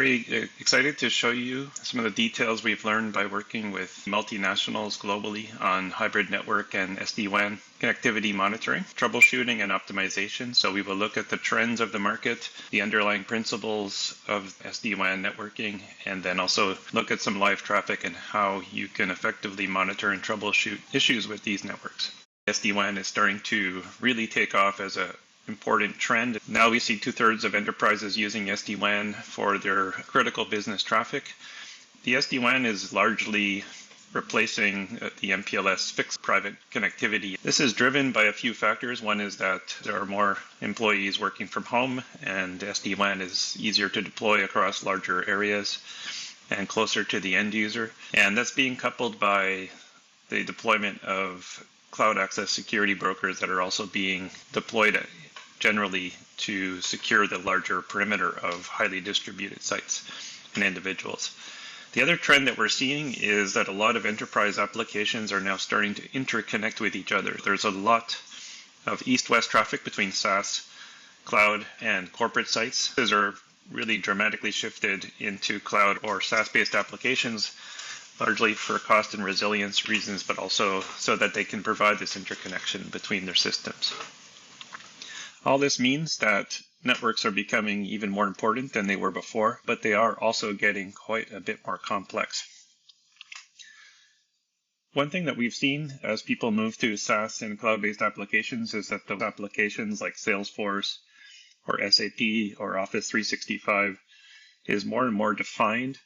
very excited to show you some of the details we've learned by working with multinationals globally on hybrid network and SD WAN connectivity monitoring, troubleshooting, and optimization. So we will look at the trends of the market, the underlying principles of SD WAN networking, and then also look at some live traffic and how you can effectively monitor and troubleshoot issues with these networks. SD WAN is starting to really take off as an important trend. Now we see 2/3 of enterprises using SD-WAN for their critical business traffic. The SD-WAN is largely replacing the MPLS fixed private connectivity. This is driven by a few factors. One is that there are more employees working from home, and SD-WAN is easier to deploy across larger areas and closer to the end user. And that's being coupled by the deployment of cloud access security brokers that are also being deployed generally to secure the larger perimeter of highly distributed sites and individuals. The other trend that we're seeing is that a lot of enterprise applications are now starting to interconnect with each other. There's a lot of east-west traffic between SaaS, cloud, and corporate sites. Those are really dramatically shifted into cloud or SaaS-based applications, largely for cost and resilience reasons, but also so that they can provide this interconnection between their systems. All this means that networks are becoming even more important than they were before, but they are also getting quite a bit more complex. One thing that we've seen as people move to SaaS and cloud-based applications is that those applications like Salesforce or SAP or Office 365 is more and more defined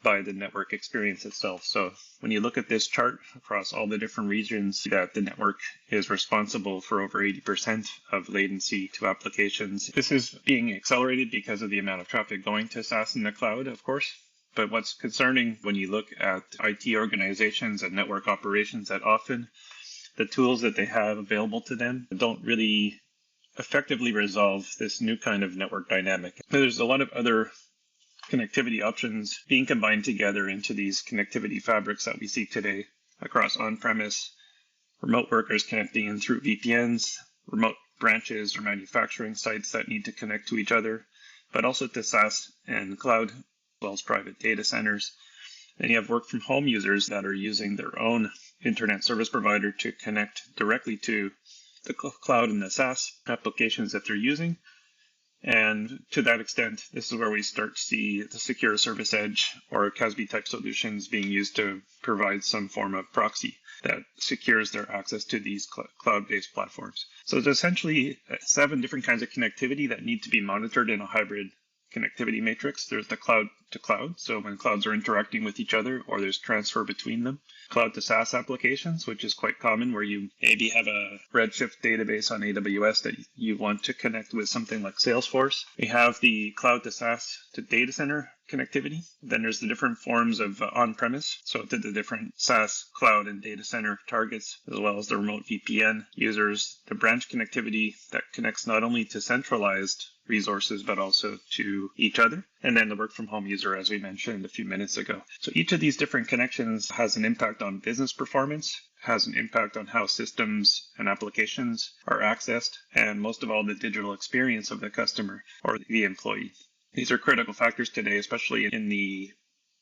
by the network experience itself. So when you look at this chart across all the different regions, that the network is responsible for over 80% of latency to applications. This is being accelerated because of the amount of traffic going to SaaS in the cloud, of course. But what's concerning when you look at IT organizations and network operations, that often the tools that they have available to them don't really effectively resolve this new kind of network dynamic. There's a lot of other connectivity options being combined together into these connectivity fabrics that we see today across on-premise, remote workers connecting in through VPNs, remote branches or manufacturing sites that need to connect to each other, but also to SaaS and cloud, as well as private data centers. Then you have work from home users that are using their own internet service provider to connect directly to the cloud and the SaaS applications that they're using. And to that extent, this is where we start to see the secure service edge or CASB type solutions being used to provide some form of proxy that secures their access to these cloud-based platforms. So there's essentially 7 different kinds of connectivity that need to be monitored in a hybrid connectivity matrix. There's the cloud to cloud, so when clouds are interacting with each other or there's transfer between them. Cloud to SaaS applications, which is quite common, where you maybe have a Redshift database on AWS that you want to connect with something like Salesforce. We have the cloud to SaaS to data center connectivity. Then there's the different forms of on-premise, so to the different SaaS, cloud, and data center targets, as well as the remote VPN users, the branch connectivity that connects not only to centralized resources, but also to each other. And then the work from home user, as we mentioned a few minutes ago. So each of these different connections has an impact on business performance, has an impact on how systems and applications are accessed, and most of all, the digital experience of the customer or the employee. These are critical factors today, especially in the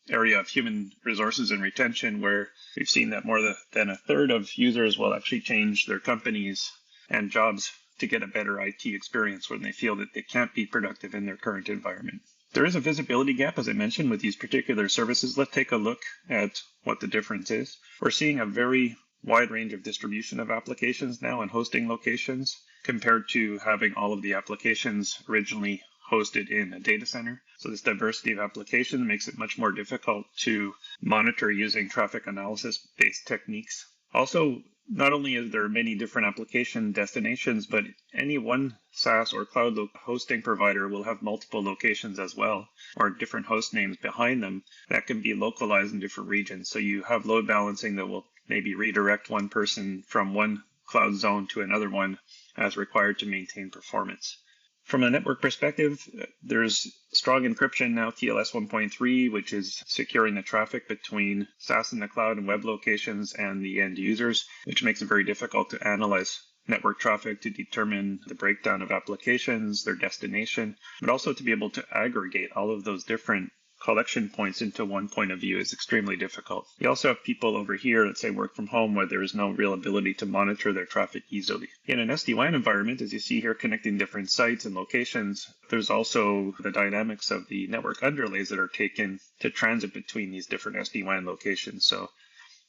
area of human resources and retention, where we've seen that more than 1/3 of users will actually change their companies and jobs to get a better IT experience when they feel that they can't be productive in their current environment. There is a visibility gap, as I mentioned, with these particular services. Let's take a look at what the difference is. We're seeing a very wide range of distribution of applications now and hosting locations compared to having all of the applications originally hosted in a data center. So this diversity of application makes it much more difficult to monitor using traffic analysis-based techniques. Also, not only is there many different application destinations, but any one SaaS or cloud hosting provider will have multiple locations as well, or different host names behind them that can be localized in different regions. So you have load balancing that will maybe redirect one person from one cloud zone to another one as required to maintain performance. From a network perspective, there's strong encryption now, TLS 1.3, which is securing the traffic between SaaS in the cloud and web locations and the end users, which makes it very difficult to analyze network traffic to determine the breakdown of applications, their destination, but also to be able to aggregate all of those different collection points into one point of view is extremely difficult. You also have people over here that say work from home where there is no real ability to monitor their traffic easily. In an SD WAN environment, as you see here connecting different sites and locations, there's also the dynamics of the network underlays that are taken to transit between these different SD WAN locations. So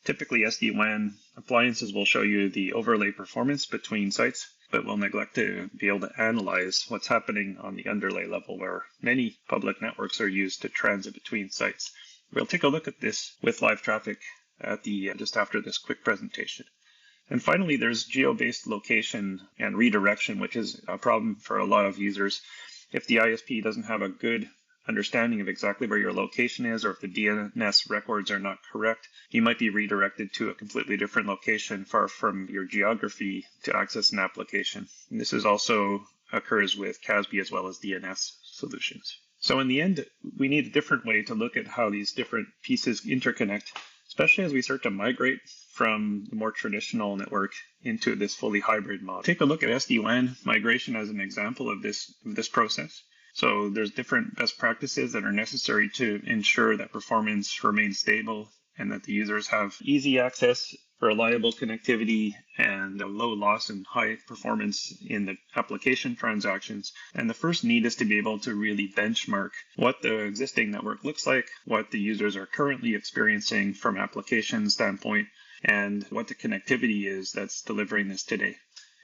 typically SD WAN appliances will show you the overlay performance between sites, but will neglect to be able to analyze what's happening on the underlay level where many public networks are used to transit between sites. We'll take a look at this with live traffic at just after this quick presentation. And finally, there's geo-based location and redirection, which is a problem for a lot of users. If the ISP doesn't have a good understanding of exactly where your location is, or if the DNS records are not correct, you might be redirected to a completely different location far from your geography to access an application. And this is also occurs with CASB as well as DNS solutions. So in the end, we need a different way to look at how these different pieces interconnect, especially as we start to migrate from the more traditional network into this fully hybrid model. Take a look at SD-WAN migration as an example of this process. So there's different best practices that are necessary to ensure that performance remains stable and that the users have easy access, reliable connectivity, and a low loss and high performance in the application transactions. And the first need is to be able to really benchmark what the existing network looks like, what the users are currently experiencing from application standpoint, and what the connectivity is that's delivering this today.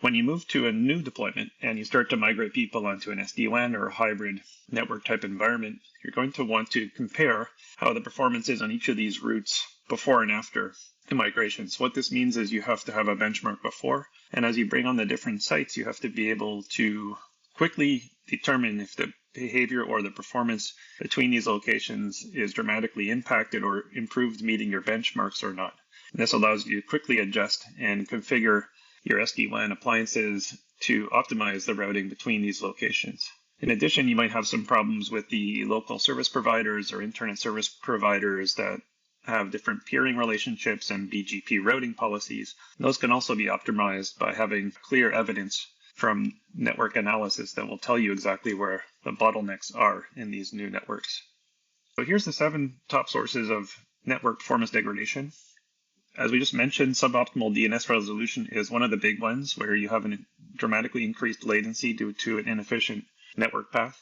When you move to a new deployment and you start to migrate people onto an SD-WAN or a hybrid network type environment, you're going to want to compare how the performance is on each of these routes before and after the migration. So what this means is you have to have a benchmark before, and as you bring on the different sites, you have to be able to quickly determine if the behavior or the performance between these locations is dramatically impacted or improved meeting your benchmarks or not. And this allows you to quickly adjust and configure your SD-WAN appliances to optimize the routing between these locations. In addition, you might have some problems with the local service providers or internet service providers that have different peering relationships and BGP routing policies. Those can also be optimized by having clear evidence from network analysis that will tell you exactly where the bottlenecks are in these new networks. So here's the 7 top sources of network performance degradation. As we just mentioned, suboptimal DNS resolution is one of the big ones where you have a dramatically increased latency due to an inefficient network path.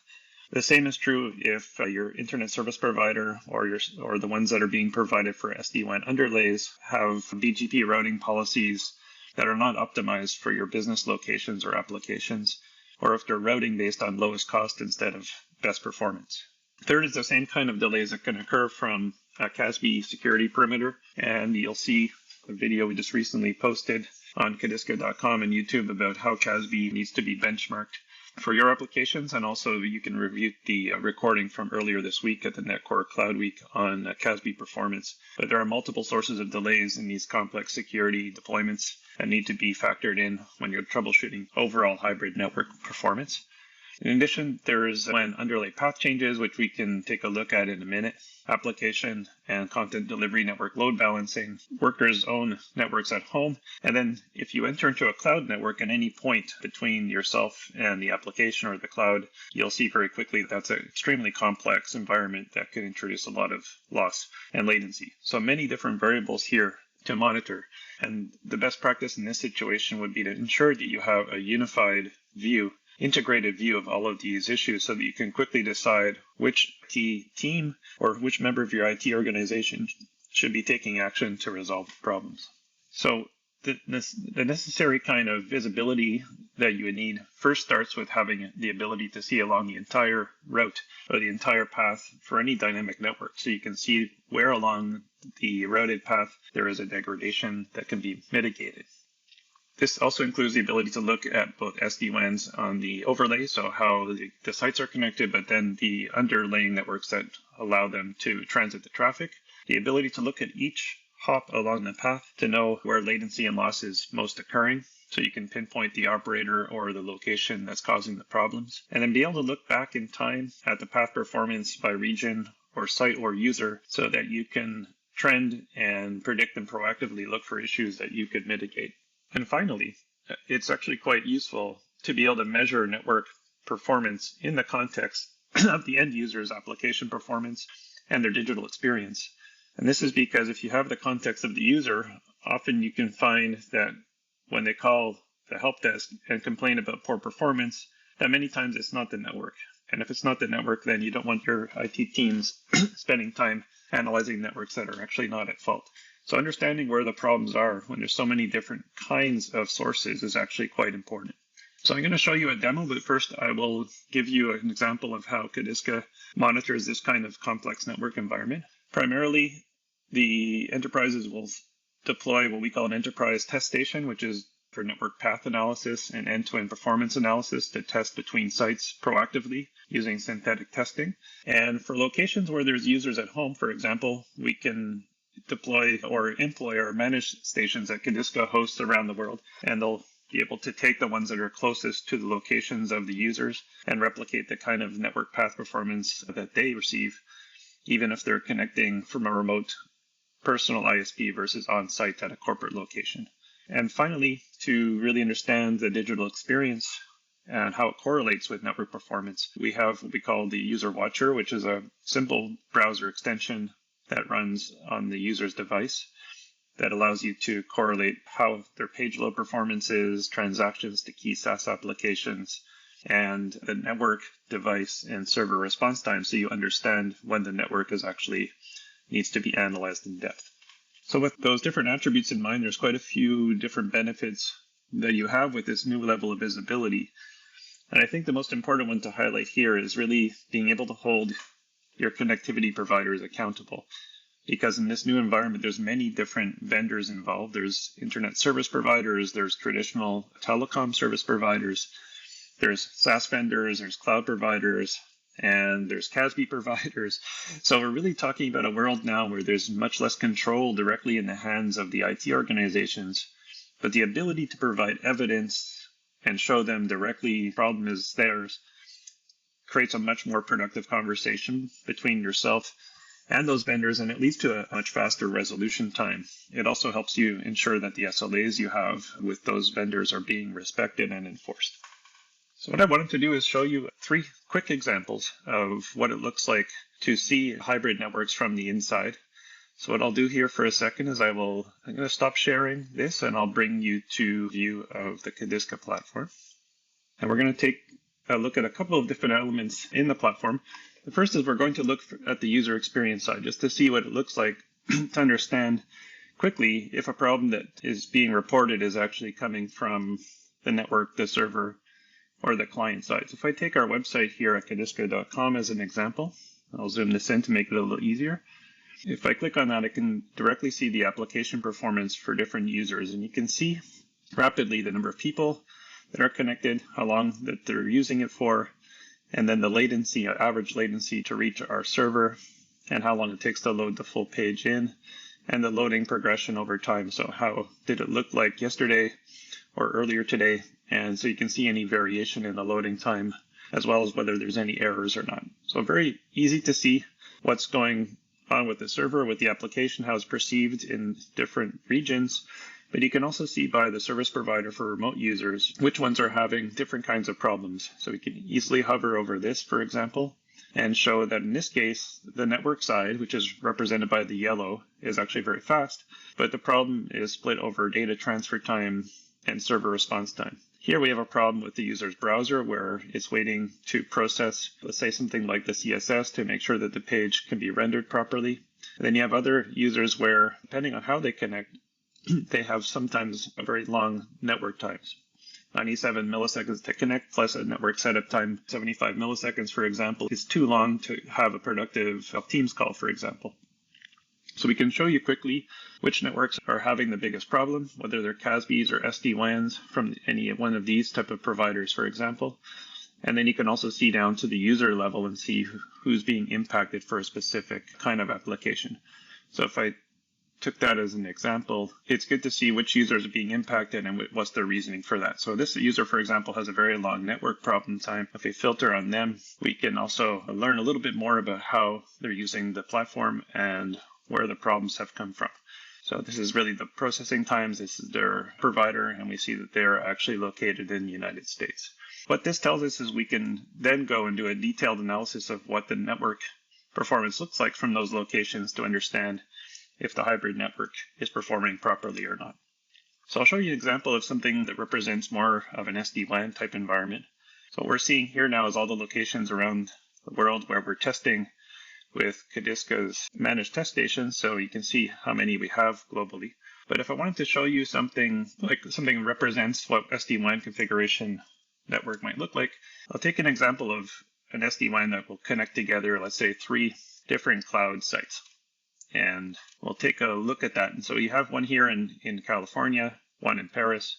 The same is true if your internet service provider or the ones that are being provided for SD-WAN underlays have BGP routing policies that are not optimized for your business locations or applications, or if they're routing based on lowest cost instead of best performance. Third is the same kind of delays that can occur from a CASB security perimeter, and you'll see a video we just recently posted on Kadiska.com and YouTube about how CASB needs to be benchmarked for your applications, and also you can review the recording from earlier this week at the NetCore Cloud Week on CASB performance. But there are multiple sources of delays in these complex security deployments that need to be factored in when you're troubleshooting overall hybrid network performance. In addition, there is when underlay path changes, which we can take a look at in a minute, application and content delivery network load balancing, workers' own networks at home, and then if you enter into a cloud network at any point between yourself and the application or the cloud, you'll see very quickly that's an extremely complex environment that can introduce a lot of loss and latency. So many different variables here to monitor. And the best practice in this situation would be to ensure that you have a unified view, integrated view of all of these issues so that you can quickly decide which IT team or which member of your IT organization should be taking action to resolve problems. So the necessary kind of visibility that you would need first starts with having the ability to see along the entire route or the entire path for any dynamic network. So you can see where along the routed path there is a degradation that can be mitigated. This also includes the ability to look at both SD-WANs on the overlay, so how the sites are connected, but then the underlying networks that allow them to transit the traffic. The ability to look at each hop along the path to know where latency and loss is most occurring, so you can pinpoint the operator or the location that's causing the problems. And then be able to look back in time at the path performance by region or site or user so that you can trend and predict and proactively look for issues that you could mitigate. And finally, it's actually quite useful to be able to measure network performance in the context of the end user's application performance and their digital experience. And this is because if you have the context of the user, often you can find that when they call the help desk and complain about poor performance, that many times it's not the network. And if it's not the network, then you don't want your IT teams spending time analyzing networks that are actually not at fault. So understanding where the problems are when there's so many different kinds of sources is actually quite important. So I'm going to show you a demo, but first I will give you an example of how Kadiska monitors this kind of complex network environment. Primarily, the enterprises will deploy what we call an enterprise test station, which is for network path analysis and end-to-end performance analysis to test between sites proactively using synthetic testing. And for locations where there's users at home, for example, we can deploy or employ or manage stations that Kadiska hosts around the world, and they'll be able to take the ones that are closest to the locations of the users and replicate the kind of network path performance that they receive, even if they're connecting from a remote personal ISP versus on-site at a corporate location. And finally, to really understand the digital experience and how it correlates with network performance, we have what we call the user watcher, which is a simple browser extension that runs on the user's device that allows you to correlate how their page load performance is, transactions to key SaaS applications, and the network device and server response time, so you understand when the network is actually needs to be analyzed in depth. So with those different attributes in mind, there's quite a few different benefits that you have with this new level of visibility. And I think the most important one to highlight here is really being able to hold your connectivity providers accountable. Because in this new environment, there's many different vendors involved. There's internet service providers, there's traditional telecom service providers, there's SaaS vendors, there's cloud providers, and there's CASB providers. So we're really talking about a world now where there's much less control directly in the hands of the IT organizations, but the ability to provide evidence and show them directly the problem is theirs creates a much more productive conversation between yourself and those vendors, and it leads to a much faster resolution time. It also helps you ensure that the SLAs you have with those vendors are being respected and enforced. So what I wanted to do is show you 3 quick examples of what it looks like to see hybrid networks from the inside. So what I'll do here for a second is I'm going to stop sharing this and I'll bring you to view of the Kadiska platform. And we're going to take a look at a couple of different elements in the platform. The first is we're going to look at the user experience side just to see what it looks like to understand quickly if a problem that is being reported is actually coming from the network, the server, or the client side. So if I take our website here at Kadiska.com as an example, I'll zoom this in to make it a little easier. If I click on that, I can directly see the application performance for different users, and you can see rapidly the number of people that are connected, how long that they're using it for, and then the latency, average latency to reach our server, and how long it takes to load the full page in, and the loading progression over time. So how did it look like yesterday or earlier today? And so you can see any variation in the loading time, as well as whether there's any errors or not. So very easy to see what's going on with the server, with the application, how it's perceived in different regions. But you can also see by the service provider for remote users which ones are having different kinds of problems. So we can easily hover over this, for example, and show that in this case, the network side, which is represented by the yellow, is actually very fast, but the problem is split over data transfer time and server response time. Here we have a problem with the user's browser where it's waiting to process, let's say something like the CSS to make sure that the page can be rendered properly. And then you have other users where, depending on how they connect, they have sometimes very long network times. 97 milliseconds to connect plus a network setup time, 75 milliseconds, for example, is too long to have a productive Teams call, for example. So we can show you quickly which networks are having the biggest problem, whether they're CASBs or SD WANs from any one of these type of providers, for example. And then you can also see down to the user level and see who's being impacted for a specific kind of application. So if I took that as an example, it's good to see which users are being impacted and what's their reasoning for that. So this user, for example, has a very long network problem time. If we filter on them, we can also learn a little bit more about how they're using the platform and where the problems have come from. So this is really the processing times. This is their provider, and we see that they're actually located in the United States. What this tells us is we can then go and do a detailed analysis of what the network performance looks like from those locations to understand if the hybrid network is performing properly or not. So I'll show you an example of something that represents more of an SD WAN type environment. So what we're seeing here now is all the locations around the world where we're testing with Kadiska's managed test stations, so you can see how many we have globally. But if I wanted to show you something like something represents what SD-WAN configuration network might look like, I'll take an example of an SD-WAN that will connect together, let's say, 3 different cloud sites. And we'll take a look at that. And so you have one here in California, one in Paris,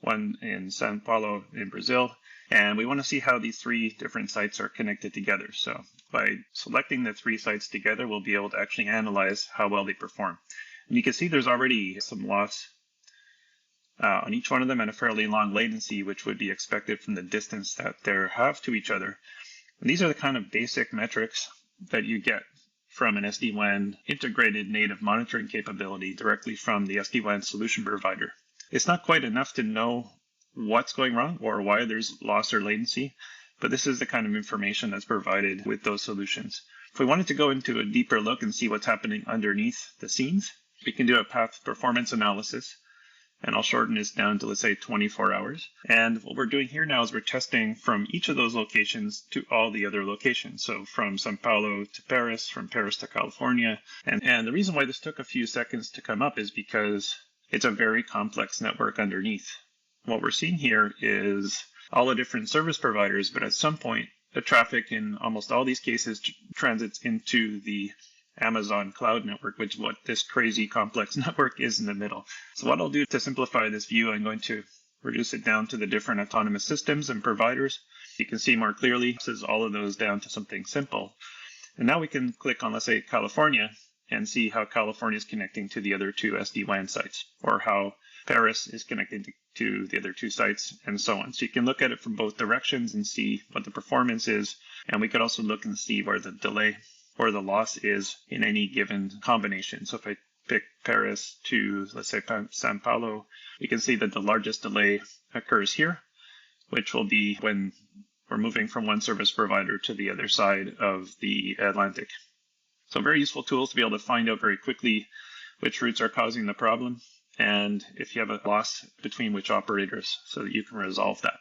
one in Sao Paulo in Brazil, and we want to see how these 3 different sites are connected together. So by selecting the 3 sites together, we'll be able to actually analyze how well they perform. And you can see there's already some loss on each one of them and a fairly long latency, which would be expected from the distance that they have to each other. And these are the kind of basic metrics that you get from an SD-WAN integrated native monitoring capability directly from the SD-WAN solution provider. It's not quite enough to know what's going wrong or why there's loss or latency, but this is the kind of information that's provided with those solutions. If we wanted to go into a deeper look and see what's happening underneath the scenes, we can do a path performance analysis, and I'll shorten this down to, let's say, 24 hours. And what we're doing here now is we're testing from each of those locations to all the other locations. So from Sao Paulo to Paris, from Paris to California. And the reason why this took a few seconds to come up is because it's a very complex network underneath. What we're seeing here is all the different service providers, but at some point, the traffic in almost all these cases transits into the Amazon cloud network, which is what this crazy complex network is in the middle. So what I'll do to simplify this view, I'm going to reduce it down to the different autonomous systems and providers. You can see more clearly, this is all of those down to something simple. And now we can click on, let's say, California and see how California is connecting to the other 2 SD-WAN sites, or how Paris is connected to the other 2 sites, and so on. So you can look at it from both directions and see what the performance is. And we could also look and see where the delay or the loss is in any given combination. So if I pick Paris to, let's say, Sao Paulo, we can see that the largest delay occurs here, which will be when we're moving from one service provider to the other side of the Atlantic. So very useful tools to be able to find out very quickly which routes are causing the problem, and if you have a loss between which operators, so that you can resolve that.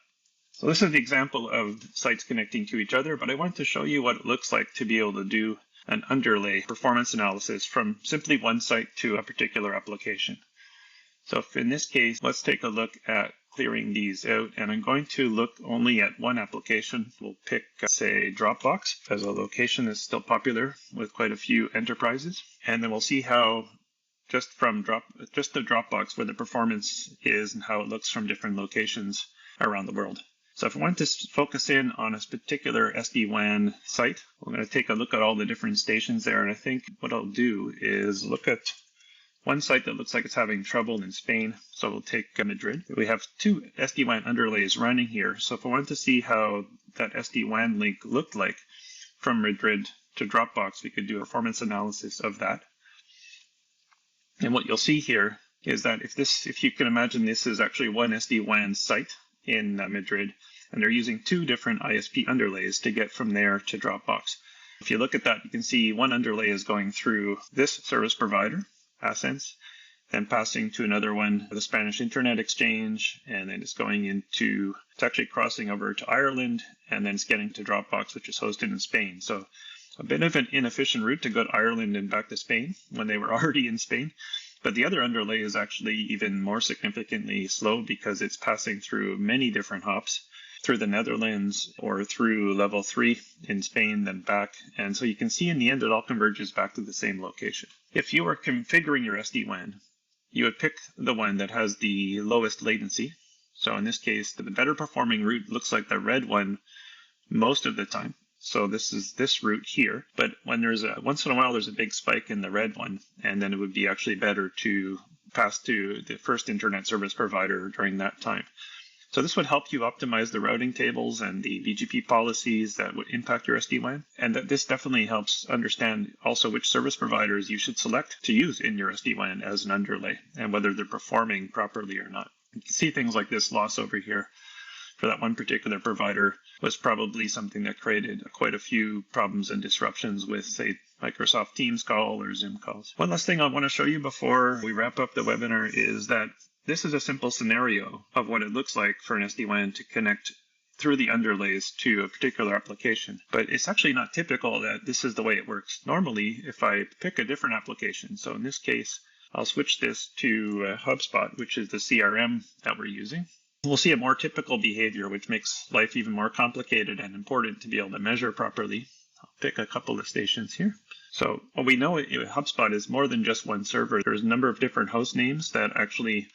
So this is the example of sites connecting to each other, but I want to show you what it looks like to be able to do an underlay performance analysis from simply one site to a particular application. So if in this case, let's take a look at clearing these out, and I'm going to look only at one application. We'll pick, say, Dropbox, as a location that's still popular with quite a few enterprises, and then we'll see how just the Dropbox, where the performance is and how it looks from different locations around the world. So if I want to focus in on a particular SD-WAN site, we're going to take a look at all the different stations there. And I think what I'll do is look at one site that looks like it's having trouble in Spain. So we'll take Madrid. We have 2 SD-WAN underlays running here. So if I wanted to see how that SD-WAN link looked like from Madrid to Dropbox, we could do a performance analysis of that. And what you'll see here is that if you can imagine, this is actually one SD-WAN site in Madrid, and they're using 2 different ISP underlays to get from there to Dropbox. If you look at that, you can see one underlay is going through this service provider, Ascense, then passing to another one, the Spanish Internet Exchange, and then it's actually crossing over to Ireland, and then it's getting to Dropbox, which is hosted in Spain. So a bit of an inefficient route to go to Ireland and back to Spain when they were already in Spain. But the other underlay is actually even more significantly slow because it's passing through many different hops, through the Netherlands or through level 3 in Spain, then back. And so you can see in the end, it all converges back to the same location. If you were configuring your SD-WAN, you would pick the one that has the lowest latency. So in this case, the better performing route looks like the red one most of the time. So this is this route here, but when once in a while there's a big spike in the red one, and then it would be actually better to pass to the first internet service provider during that time. So this would help you optimize the routing tables and the BGP policies that would impact your SD-WAN. And that this definitely helps understand also which service providers you should select to use in your SD-WAN as an underlay and whether they're performing properly or not. You can see things like this loss over here for that one particular provider was probably something that created quite a few problems and disruptions with, say, Microsoft Teams call or Zoom calls. One last thing I want to show you before we wrap up the webinar is that this is a simple scenario of what it looks like for an SD-WAN to connect through the underlays to a particular application. But it's actually not typical that this is the way it works. Normally, if I pick a different application, so in this case, I'll switch this to HubSpot, which is the CRM that we're using. We'll see a more typical behavior, which makes life even more complicated and important to be able to measure properly. I'll pick a couple of stations here. So what we know, HubSpot is more than just one server. There's a number of different host names that actually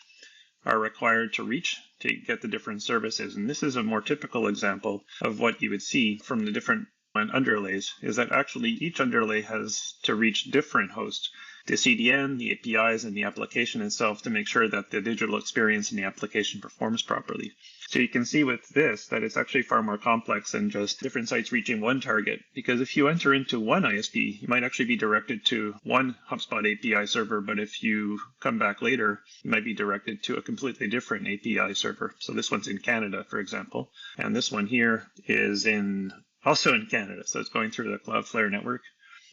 are required to reach to get the different services. And this is a more typical example of what you would see from the different underlays, is that actually each underlay has to reach different hosts, the CDN, the APIs, and the application itself to make sure that the digital experience in the application performs properly. So you can see with this that it's actually far more complex than just different sites reaching one target, because if you enter into one ISP, you might actually be directed to one HubSpot API server, but if you come back later, you might be directed to a completely different API server. So this one's in Canada, for example, and this one here is also in Canada, so it's going through the Cloudflare network.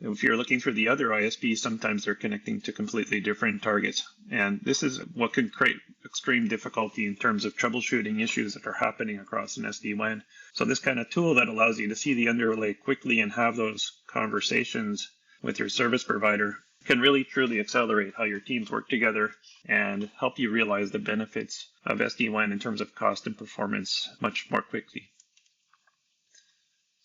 If you're looking for the other ISPs, sometimes they're connecting to completely different targets. And this is what could create extreme difficulty in terms of troubleshooting issues that are happening across an SD-WAN. So this kind of tool that allows you to see the underlay quickly and have those conversations with your service provider can really truly accelerate how your teams work together and help you realize the benefits of SD-WAN in terms of cost and performance much more quickly.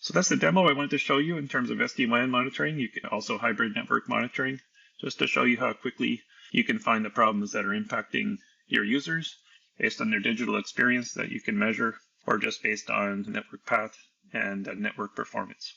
So that's the demo I wanted to show you in terms of SD-WAN monitoring. You can also hybrid network monitoring, just to show you how quickly you can find the problems that are impacting your users based on their digital experience that you can measure, or just based on network path and network performance.